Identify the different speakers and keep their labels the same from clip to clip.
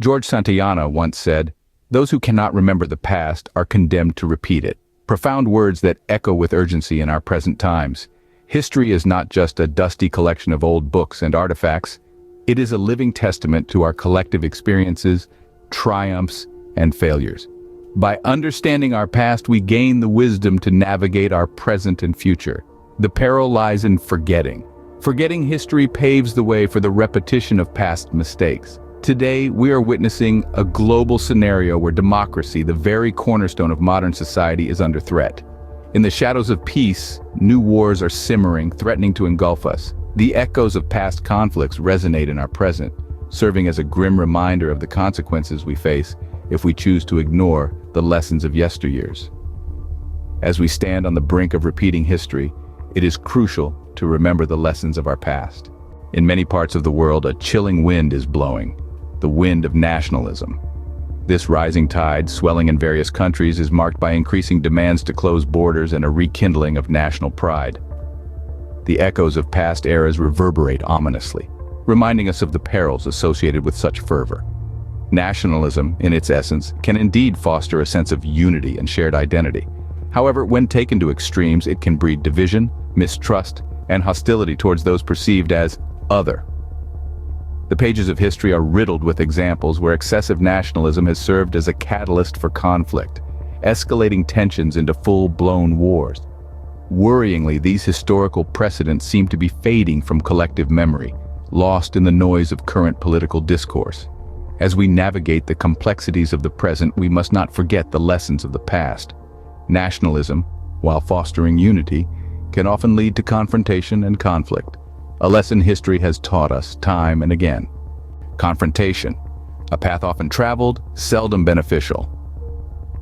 Speaker 1: George Santayana once said, "Those who cannot remember the past are condemned to repeat it." Profound words that echo with urgency in our present times. History is not just a dusty collection of old books and artifacts. It is a living testament to our collective experiences, triumphs, and failures. By understanding our past, we gain the wisdom to navigate our present and future. The peril lies in forgetting. Forgetting history paves the way for the repetition of past mistakes. Today, we are witnessing a global scenario where democracy, the very cornerstone of modern society, is under threat. In the shadows of peace, new wars are simmering, threatening to engulf us. The echoes of past conflicts resonate in our present, serving as a grim reminder of the consequences we face if we choose to ignore the lessons of yesteryears. As we stand on the brink of repeating history, it is crucial to remember the lessons of our past. In many parts of the world, a chilling wind is blowing, the wind of nationalism. This rising tide, swelling in various countries, is marked by increasing demands to close borders and a rekindling of national pride. The echoes of past eras reverberate ominously, reminding us of the perils associated with such fervor. Nationalism, in its essence, can indeed foster a sense of unity and shared identity. However, when taken to extremes, it can breed division, mistrust, and hostility towards those perceived as other. The pages of history are riddled with examples where excessive nationalism has served as a catalyst for conflict, escalating tensions into full-blown wars. Worryingly, these historical precedents seem to be fading from collective memory, lost in the noise of current political discourse. As we navigate the complexities of the present, we must not forget the lessons of the past. Nationalism, while fostering unity, can often lead to confrontation and conflict, a lesson history has taught us time and again. Confrontation, a path often traveled, seldom beneficial.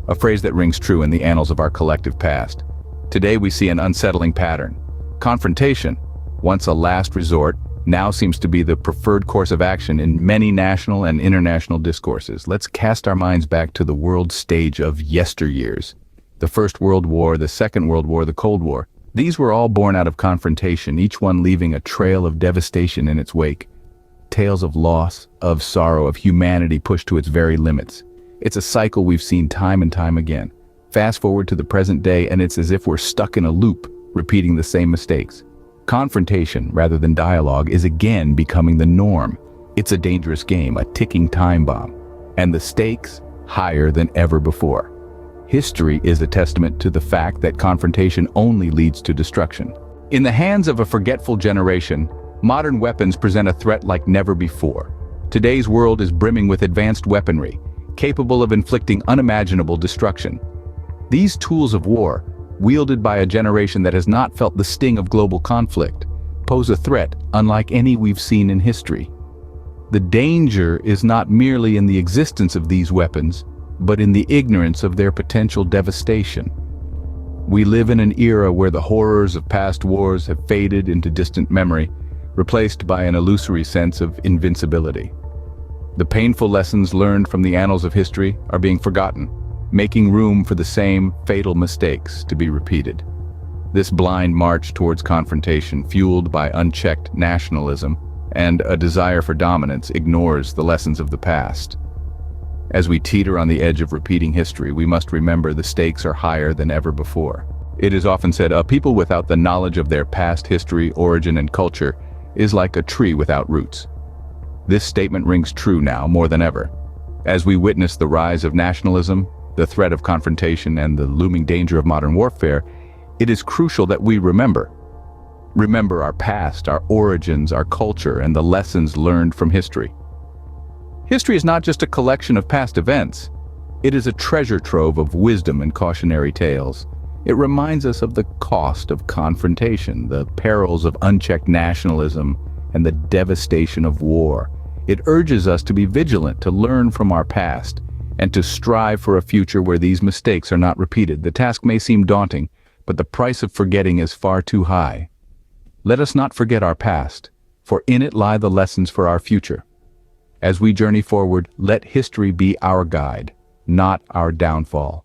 Speaker 1: A phrase that rings true in the annals of our collective past. Today we see an unsettling pattern. Confrontation, once a last resort, now seems to be the preferred course of action in many national and international discourses. Let's cast our minds back to the world stage of yesteryears. The First World War, the Second World War, the Cold War. These were all born out of confrontation, each one leaving a trail of devastation in its wake. Tales of loss, of sorrow, of humanity pushed to its very limits. It's a cycle we've seen time and time again. Fast forward to the present day, and it's as if we're stuck in a loop, repeating the same mistakes. Confrontation, rather than dialogue, is again becoming the norm. It's a dangerous game, a ticking time bomb, and the stakes higher than ever before. History is a testament to the fact that confrontation only leads to destruction. In the hands of a forgetful generation, modern weapons present a threat like never before. Today's world is brimming with advanced weaponry, capable of inflicting unimaginable destruction. These tools of war, wielded by a generation that has not felt the sting of global conflict, pose a threat unlike any we've seen in history. The danger is not merely in the existence of these weapons, but in the ignorance of their potential devastation. We live in an era where the horrors of past wars have faded into distant memory, replaced by an illusory sense of invincibility. The painful lessons learned from the annals of history are being forgotten, making room for the same fatal mistakes to be repeated. This blind march towards confrontation, fueled by unchecked nationalism and a desire for dominance, ignores the lessons of the past. As we teeter on the edge of repeating history, we must remember the stakes are higher than ever before. It is often said, a people without the knowledge of their past history, origin, and culture is like a tree without roots. This statement rings true now more than ever. As we witness the rise of nationalism, the threat of confrontation, and the looming danger of modern warfare, it is crucial that we remember our past, our origins, our culture, and the lessons learned from history. History is not just a collection of past events. It is a treasure trove of wisdom and cautionary tales. It reminds us of the cost of confrontation, the perils of unchecked nationalism, and the devastation of war. It urges us to be vigilant, to learn from our past, and to strive for a future where these mistakes are not repeated. The task may seem daunting, but the price of forgetting is far too high. Let us not forget our past, for in it lie the lessons for our future. As we journey forward, let history be our guide, not our downfall.